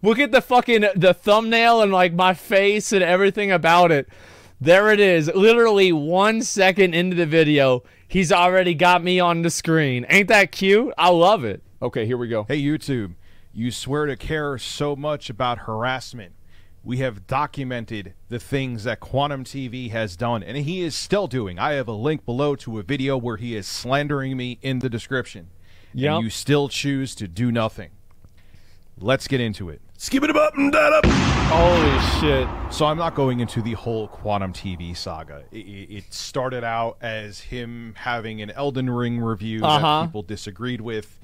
Look at the fucking the thumbnail and like my face and everything about it. There it is. Literally 1 second into the video, he's already got me on the screen. Ain't that cute? I love it. Okay, here we go. Hey, YouTube. You swear to care so much about harassment. We have documented the things that Quantum TV has done, and he is still doing. I have a link below to a video where he is slandering me in the description. Yep. And you still choose to do nothing. Let's get into it. Skip it up and that up. Holy shit. So I'm not going into the whole Quantum TV saga. It started out as him having an Elden Ring review that people disagreed with.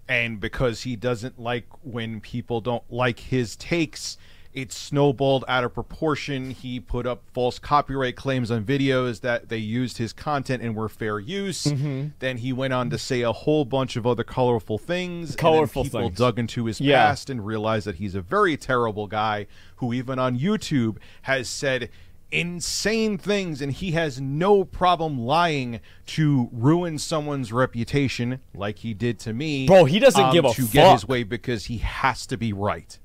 And because he doesn't like when people don't like his takes, it snowballed out of proportion. He put up false copyright claims on videos that they used his content and were fair use. Then he went on to say a whole bunch of other colorful things. Colorful and then people things. dug into his past and realized that he's a very terrible guy who even on YouTube has said insane things, and he has no problem lying to ruin someone's reputation like he did to me. Bro, he doesn't give a to fuck. get his way because he has to be right.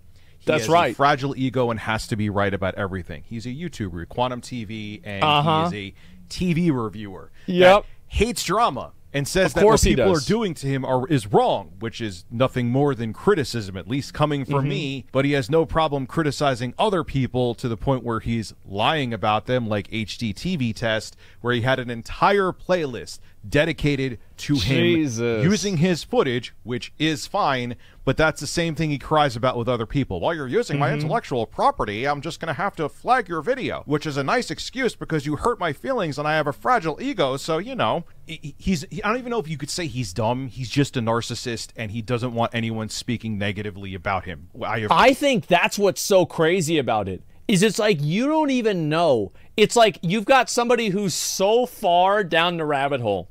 That's He right. has a fragile ego and has to be right about everything. He's a YouTuber, Quantum TV, and he is a TV reviewer. Yep. That hates drama and says Of that what course he people are does. doing to him is wrong, which is nothing more than criticism, at least coming from me. But he has no problem criticizing other people to the point where he's lying about them, like HD TV Test, where he had an entire playlist dedicated to him using his footage, which is fine, but that's the same thing he cries about with other people. While you're using my intellectual property, I'm just going to have to flag your video, which is a nice excuse because you hurt my feelings and I have a fragile ego, so, you know, I don't even know if you could say he's dumb. He's just a narcissist, and he doesn't want anyone speaking negatively about him. I think that's what's so crazy about it. Is it's like you don't even know. It's like you've got somebody who's so far down the rabbit hole,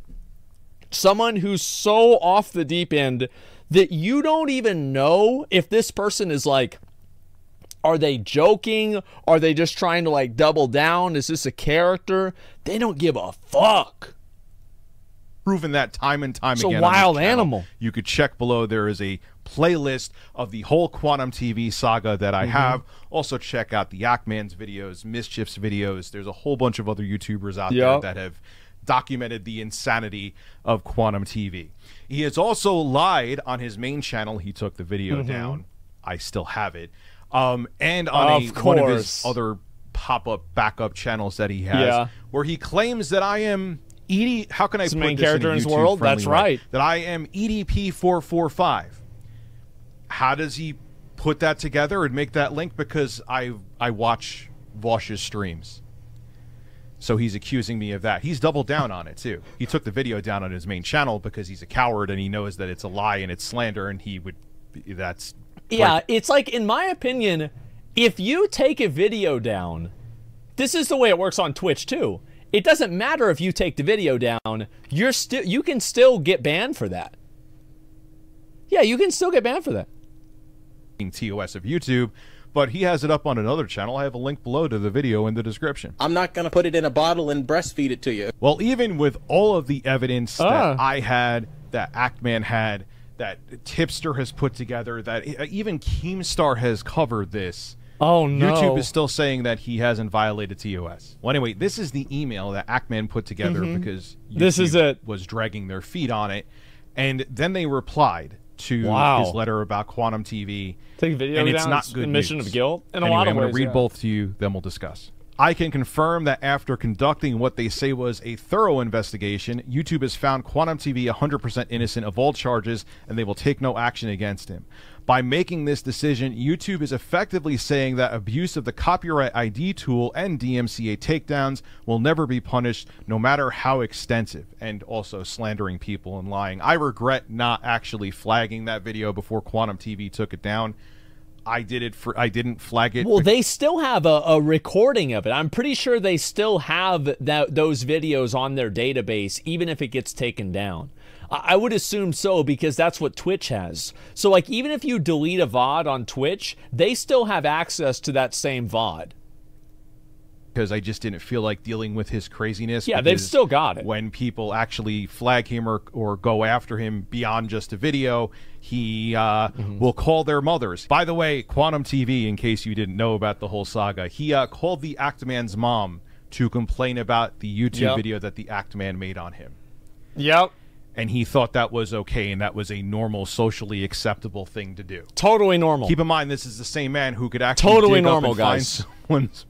someone who's so off the deep end that you don't even know if this person is like, are they joking? Are they just trying to like double down? Is this a character? They don't give a fuck. Proven that time and time again. It's a wild animal. You could check below. There is a playlist of the whole Quantum TV saga that I have. Also check out the Yakman's videos, Mischief's videos. There's a whole bunch of other YouTubers out there that have documented the insanity of Quantum TV. He has also lied on his main channel. He took the video down. I still have it. And on one of his other pop-up backup channels that he has, where he claims that I am how can I put main this character in his world? That's right. That I am EDP445. How does he put that together and make that link? Because I watch Vosh's streams. So he's accusing me of that. He's doubled down on it, too. He took the video down on his main channel because he's a coward and he knows that it's a lie and it's slander, and he would... That's... Yeah, it's like, in my opinion, if you take a video down... This is the way it works on Twitch, too. It doesn't matter if you take the video down, you can still get banned for that. Yeah, you can still get banned for that. TOS of YouTube, but he has it up on another channel. I have a link below to the video in the description. I'm not going to put it in a bottle and breastfeed it to you. Well, even with all of the evidence that I had, that Actman had, that Tipster has put together, that even Keemstar has covered this, oh no, YouTube is still saying that he hasn't violated TOS. Well, anyway, this is the email that Actman put together because YouTube was dragging their feet on it, and then they replied to his letter about Quantum TV. Take a video and down, it's not good admission news. of guilt in a Anyway, lot of I'm ways. going to read both to you, then we'll discuss. I can confirm that after conducting what they say was a thorough investigation, YouTube has found Quantum TV 100% innocent of all charges, and they will take no action against him. By making this decision, YouTube is effectively saying that abuse of the copyright ID tool and DMCA takedowns will never be punished, no matter how extensive, and also slandering people and lying. I regret not actually flagging that video before Quantum TV took it down. I didn't flag it. Well, they still have a recording of it. I'm pretty sure they still have those videos on their database, even if it gets taken down. I would assume so, because that's what Twitch has. So, like, even if you delete a VOD on Twitch, they still have access to that same VOD. because I just didn't feel like dealing with his craziness. Yeah, they've still got it. When people actually flag him or go after him beyond just a video, he will call their mothers. By the way, Quantum TV, in case you didn't know about the whole saga, he called the Actman's mom to complain about the YouTube video that the Actman made on him. Yep. And he thought that was okay, and that was a normal, socially acceptable thing to do. Totally normal. Keep in mind, this is the same man who could actually totally dig normal, up and find someone's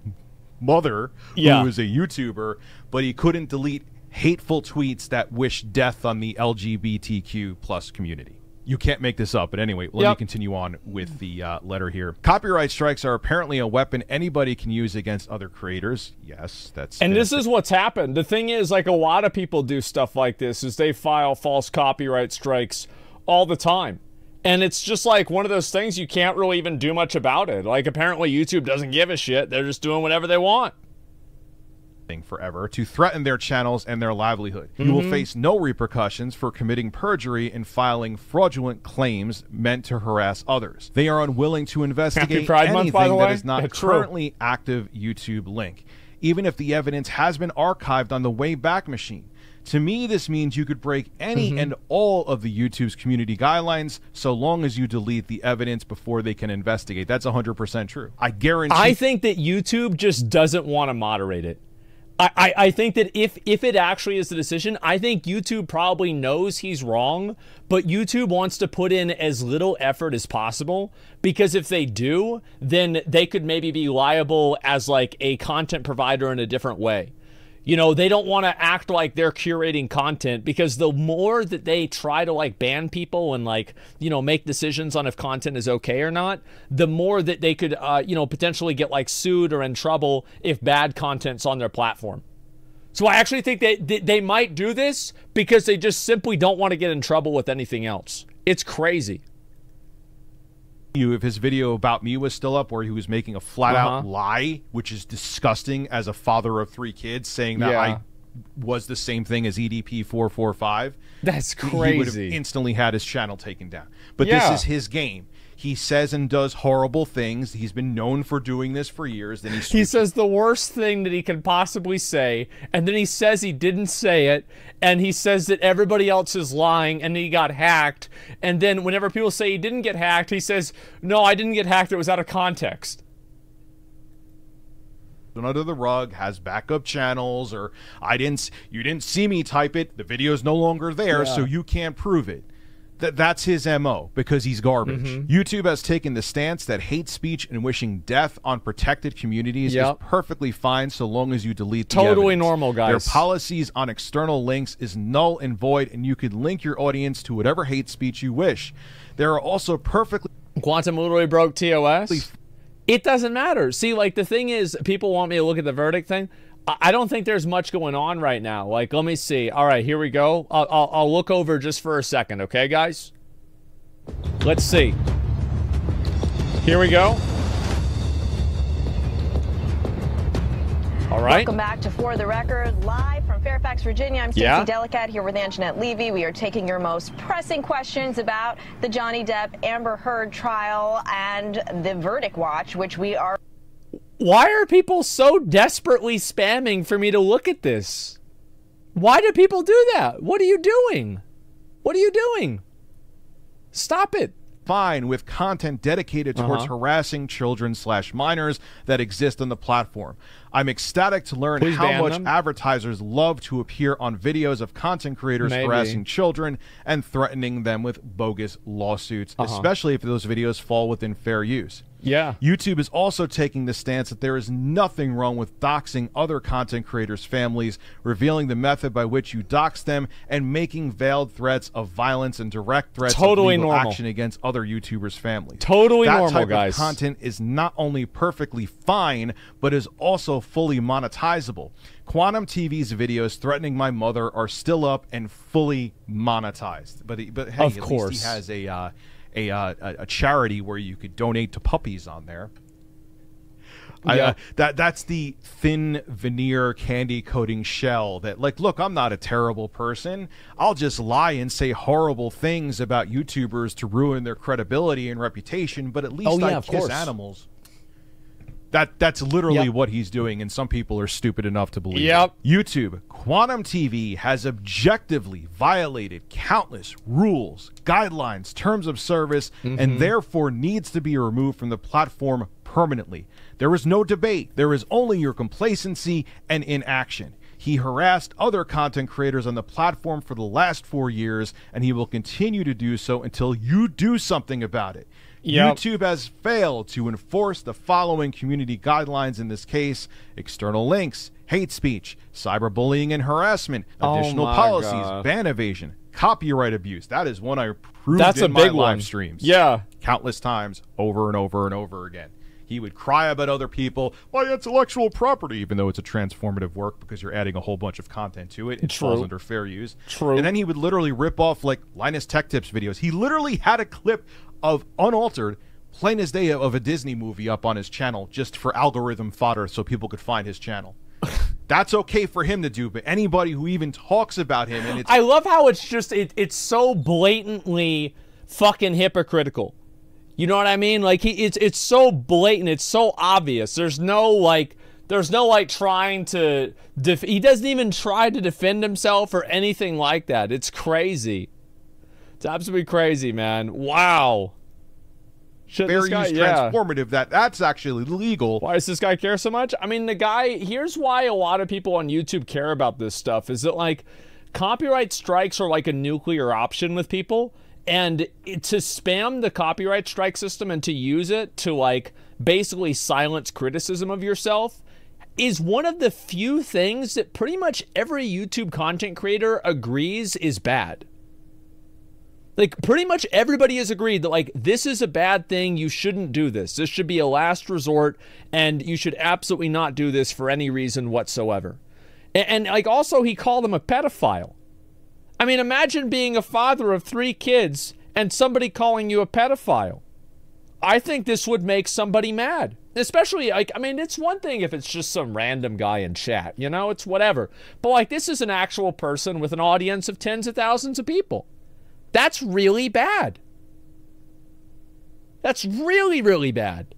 mother who was a YouTuber, but he couldn't delete hateful tweets that wish death on the LGBTQ plus community. You can't make this up. But anyway, let me continue on with the letter here. Copyright strikes are apparently a weapon anybody can use against other creators. Yes, that's... And this is what's happened. The thing is, like, a lot of people do stuff like this, is they file false copyright strikes all the time. And it's just like one of those things you can't really even do much about it. Like, apparently YouTube doesn't give a shit. They're just doing whatever they want. Forever to threaten their channels and their livelihood. You will face no repercussions for committing perjury and filing fraudulent claims meant to harass others. They are unwilling to investigate anything that is not currently active YouTube link, even if the evidence has been archived on the Wayback Machine. To me, this means you could break any and all of the YouTube's community guidelines so long as you delete the evidence before they can investigate. That's 100% true. I guarantee... I think that YouTube just doesn't want to moderate it. I think that if it actually is the decision, I think YouTube probably knows he's wrong, but YouTube wants to put in as little effort as possible, because if they do, then they could maybe be liable as like a content provider in a different way. You know, they don't want to act like they're curating content, because the more that they try to like ban people and like, you know, make decisions on if content is okay or not, the more that they could, you know, potentially get like sued or in trouble if bad content's on their platform. So I actually think they might do this because they just simply don't want to get in trouble with anything else. It's crazy. If his video about me was still up, where he was making a flat-out lie, which is disgusting as a father of 3 kids, saying that I was the same thing as EDP445. That's crazy. He would have instantly had his channel taken down. But this is his game. He says and does horrible things. He's been known for doing this for years. Then he says the worst thing that he can possibly say, and then he says he didn't say it, and he says that everybody else is lying, and he got hacked. And then whenever people say he didn't get hacked, he says, no, I didn't get hacked. It was out of context. Under the rug, has backup channels, or you didn't see me type it. The video's no longer there, so you can't prove it. That's his MO, because he's garbage. YouTube has taken the stance that hate speech and wishing death on protected communities is perfectly fine so long as you delete the evidence. Totally normal, guys. Their policies on external links is null and void, and you could link your audience to whatever hate speech you wish. There are also perfectly... Quantum literally broke TOS? It doesn't matter. See, like, the thing is, people want me to look at the verdict thing. I don't think there's much going on right now. Like, let me see. All right, here we go. I'll look over just for a second, okay, guys? Let's see. Here we go. All right. Welcome back to For the Record, live from Fairfax, Virginia. I'm Stacey Delicat here with Anjanette Levy. We are taking your most pressing questions about the Johnny Depp Amber Heard trial and the verdict watch, which we are... Why are people so desperately spamming for me to look at this? Why do people do that? What are you doing? What are you doing? Stop it. Fine with content dedicated towards harassing children/minors that exist on the platform. I'm ecstatic to learn how much advertisers love to appear on videos of content creators harassing children and threatening them with bogus lawsuits, especially if those videos fall within fair use. Yeah. YouTube is also taking the stance that there is nothing wrong with doxing other content creators' families, revealing the method by which you dox them, and making veiled threats of violence and direct threats of legal action against other YouTubers' families. Totally normal, guys. That type of content is not only perfectly fine, but is also fully monetizable. Quantum TV's videos threatening my mother are still up and fully monetized. But hey, at least he has a charity where you could donate to puppies on there. That's the thin veneer candy coating shell that, like, look, I'm not a terrible person. I'll just lie and say horrible things about YouTubers to ruin their credibility and reputation, but at least I kiss animals. That's literally what he's doing, and some people are stupid enough to believe Yep. it. YouTube, Quantum TV has objectively violated countless rules, guidelines, terms of service, and therefore needs to be removed from the platform permanently. There is no debate. There is only your complacency and inaction. He harassed other content creators on the platform for the last 4 years, and he will continue to do so until you do something about it. Yep. YouTube has failed to enforce the following community guidelines in this case: external links, hate speech, cyberbullying and harassment, additional policies, ban evasion, copyright abuse. That is one I proved in my live streams. Yeah. Countless times, over and over and over again. He would cry about other people, why intellectual property, even though it's a transformative work because you're adding a whole bunch of content to it. It falls under fair use. True. And then he would literally rip off like Linus Tech Tips videos. He literally had a clip of unaltered, plain as day, of a Disney movie up on his channel just for algorithm fodder so people could find his channel. That's okay for him to do, but anybody who even talks about him, and I love how it's just it's so blatantly fucking hypocritical. You know what I mean? Like it's so blatant, it's so obvious. There's no trying to he doesn't even try to defend himself or anything like that. It's crazy. It's absolutely crazy, man. Wow. Fair use transformative, that's actually legal. Why does this guy care so much? I mean, the guy, here's why a lot of people on YouTube care about this stuff, is that like copyright strikes are like a nuclear option with people, and to spam the copyright strike system and to use it to like basically silence criticism of yourself is one of the few things that pretty much every YouTube content creator agrees is bad. Like, pretty much everybody has agreed that, like, this is a bad thing. You shouldn't do this. This should be a last resort, and you should absolutely not do this for any reason whatsoever. And like, also, he called him a pedophile. I mean, imagine being a father of 3 kids and somebody calling you a pedophile. I think this would make somebody mad. Especially, like, I mean, it's one thing if it's just some random guy in chat, you know? It's whatever. But, like, this is an actual person with an audience of tens of thousands of people. That's really bad. That's really, really bad.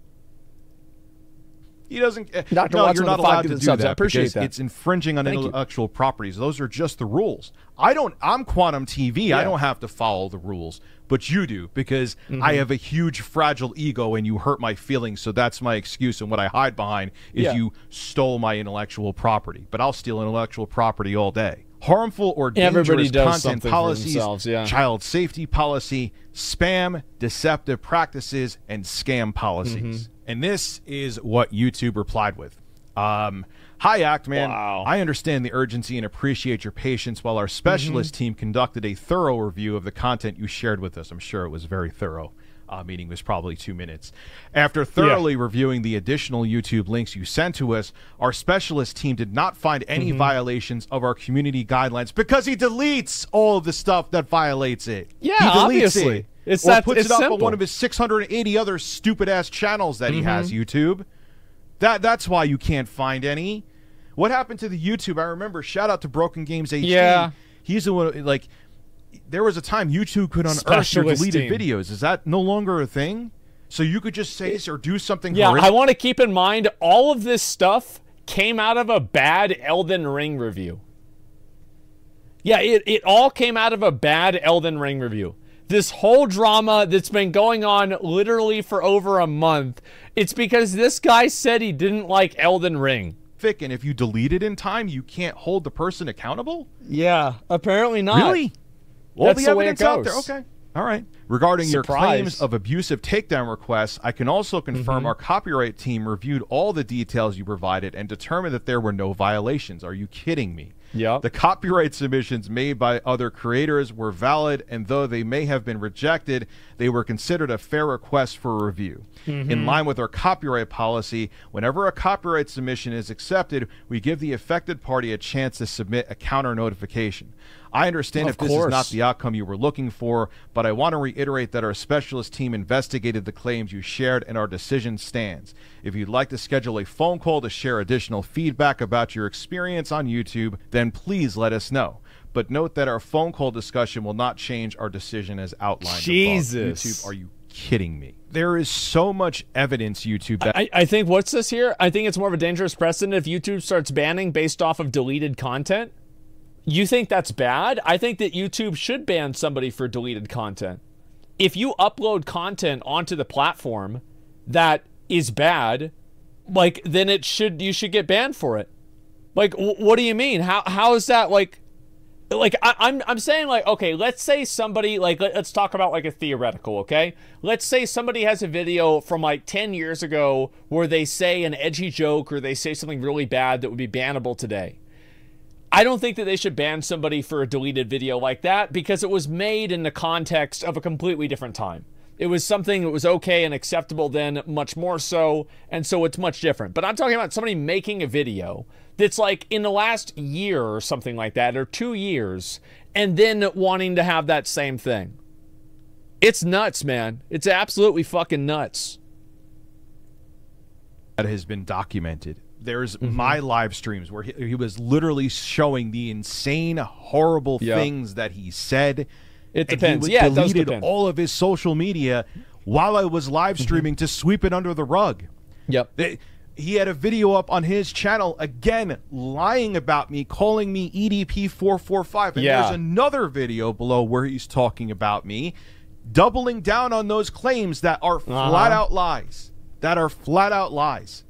He doesn't. Dr. No, Watson you're not with the 5 allowed to do subs. that I appreciate because that. it's infringing on Thank you. intellectual properties. Those are just the rules. I'm Quantum TV. I don't have to follow the rules, but you do, because I have a huge fragile ego and you hurt my feelings. So that's my excuse, and what I hide behind is you stole my intellectual property. But I'll steal intellectual property all day. Harmful or dangerous content policies, child safety policy, spam, deceptive practices, and scam policies. And this is what YouTube replied with. Hi, Actman. Wow. I understand the urgency and appreciate your patience while our specialist team conducted a thorough review of the content you shared with us. I'm sure it was very thorough. Meeting was probably 2 minutes. After thoroughly reviewing the additional YouTube links you sent to us, our specialist team did not find any violations of our community guidelines, because he deletes all of the stuff that violates it. Yeah, he deletes obviously. it. It's or that, puts it's it up simple. on one of his 680 other stupid-ass channels that he has, YouTube. That's why you can't find any. What happened to the YouTube? I remember, shout out to Broken Games HD. Yeah. He's the one, like, there was a time YouTube could unearth your deleted videos. Is that no longer a thing? So you could just say or do something horrific? I want to keep in mind, all of this stuff came out of a bad Elden Ring review. Yeah, it all came out of a bad Elden Ring review. This whole drama that's been going on literally for over a month, it's because this guy said he didn't like Elden Ring. And if you delete it in time, you can't hold the person accountable? Yeah, apparently not. Really? All That's the the way evidence it out goes. there. Okay. All right. Regarding your Surprise. claims of abusive takedown requests, I can also confirm our copyright team reviewed all the details you provided and determined that there were no violations. Are you kidding me? Yeah. The copyright submissions made by other creators were valid, and though they may have been rejected, they were considered a fair request for review. In line with our copyright policy, whenever a copyright submission is accepted, we give the affected party a chance to submit a counter notification. I understand if this is not the outcome you were looking for, but I want to reiterate that our specialist team investigated the claims you shared and our decision stands. If you'd like to schedule a phone call to share additional feedback about your experience on YouTube, then please let us know. But note that our phone call discussion will not change our decision as outlined above. YouTube, are you kidding me? There is so much evidence, YouTube, that I think, what's this here? I think it's more of a dangerous precedent if YouTube starts banning based off of deleted content. You think that's bad? I think that YouTube should ban somebody for deleted content. If you upload content onto the platform that is bad, like, then you should get banned for it. Like, what do you mean? How is that, like I'm saying, like, okay, let's say somebody, like, let's talk about like a theoretical, okay? Let's say somebody has a video from like 10 years ago where they say an edgy joke or they say something really bad that would be bannable today. I don't think that they should ban somebody for a deleted video like that because it was made in the context of a completely different time. It was something that was okay and acceptable then, much more so, and so it's much different. But I'm talking about somebody making a video that's like in the last year or something like that, or 2 years, and then wanting to have that same thing. It's nuts, man. It's absolutely fucking nuts. That has been documented. There's my live streams where he was literally showing the insane, horrible things that he said. It depends. He deleted all of his social media while I was live streaming to sweep it under the rug. Yep. He had a video up on his channel, again, lying about me, calling me EDP445. And there's another video below where he's talking about me, doubling down on those claims that are flat-out lies. That are flat-out lies.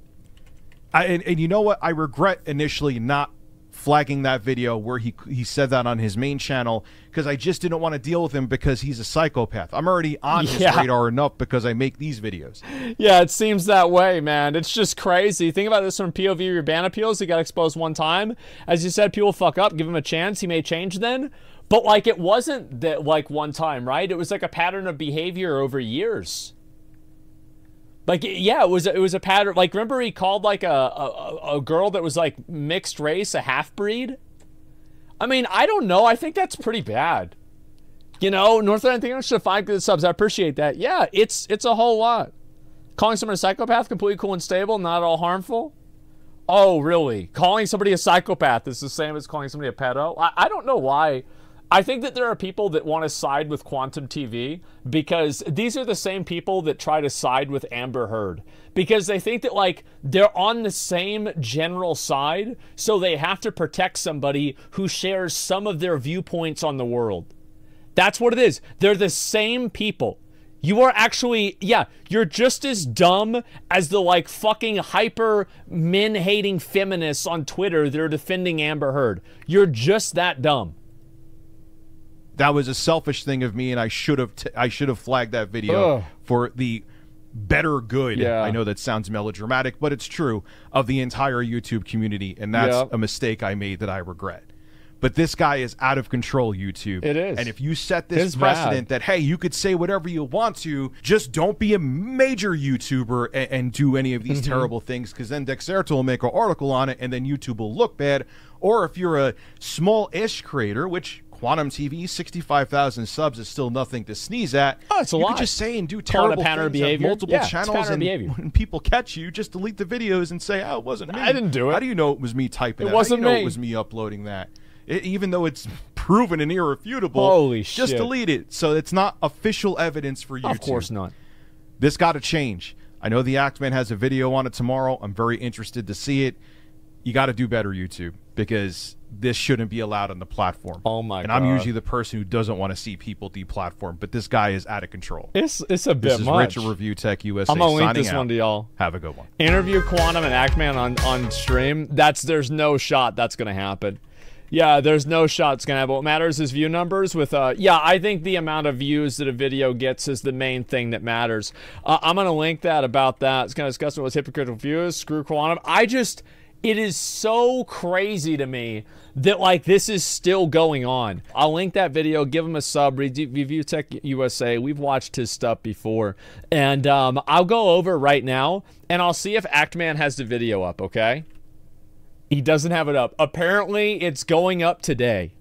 And you know what? I regret initially not flagging that video where he said that on his main channel, because I just didn't want to deal with him because he's a psychopath. I'm already on his radar enough because I make these videos. Yeah, it seems that way, man. It's just crazy. Think about this from POV your ban appeals. He got exposed one time. As you said, people fuck up. Give him a chance. He may change then. But, like, it wasn't that, like, one time, right? It was like a pattern of behavior over years. Like, yeah, it was a pattern. Like, remember he called, like, a girl that was, like, mixed race a half-breed? I mean, I don't know. I think that's pretty bad. You know, Northland, I think I should have 5 good subs. I appreciate that. Yeah, it's a whole lot. Calling someone a psychopath, completely cool and stable, not at all harmful? Oh, really? Calling somebody a psychopath is the same as calling somebody a pedo? I don't know why. I think that there are people that want to side with Quantum TV because these are the same people that try to side with Amber Heard because they think that, like, they're on the same general side, so they have to protect somebody who shares some of their viewpoints on the world. That's what it is. They're the same people. You are actually, yeah, you're just as dumb as the, like, fucking hyper men-hating feminists on Twitter that are defending Amber Heard. You're just that dumb. That was a selfish thing of me, and I should have flagged that video for the better good. Yeah. I know that sounds melodramatic, but it's true, of the entire YouTube community, and that's a mistake I made that I regret. But this guy is out of control, YouTube. It is. And if you set this precedent that, hey, you could say whatever you want to, just don't be a major YouTuber and do any of these terrible things, because then Dexerto will make an article on it, and then YouTube will look bad. Or if you're a small-ish creator, which Quantum TV, 65,000 subs is still nothing to sneeze at. Oh, it's a lot. You could just say and do terrible things on multiple channels, and when people catch you, just delete the videos and say, oh, it wasn't me. I didn't do it. How do you know it was me typing that? It wasn't How do you know me. it was me uploading that? Even though it's proven and irrefutable, holy shit, just delete it. So it's not official evidence for YouTube. Of course not. This got to change. I know the Axeman has a video on it tomorrow. I'm very interested to see it. You got to do better, YouTube, because this shouldn't be allowed on the platform. Oh my God. And I'm usually the person who doesn't want to see people deplatformed, but this guy is out of control. It's a bit This is much. Rich of ReviewTechUSA. I'm gonna link signing this out. one to y'all. Have a good one. Interview Quantum and Ackman on stream. There's no shot that's gonna happen. Yeah, there's no shot it's gonna happen. What matters is view numbers. With yeah, I think the amount of views that a video gets is the main thing that matters. I'm gonna link that about that. It's kind of discussing what's hypocritical views. Screw Quantum. It is so crazy to me that, like, this is still going on. I'll link that video. Give him a sub. ReviewTechUSA. We've watched his stuff before. And I'll go over right now, and I'll see if Actman has the video up, okay? He doesn't have it up. Apparently, it's going up today.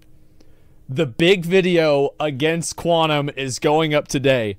The big video against Quantum is going up today.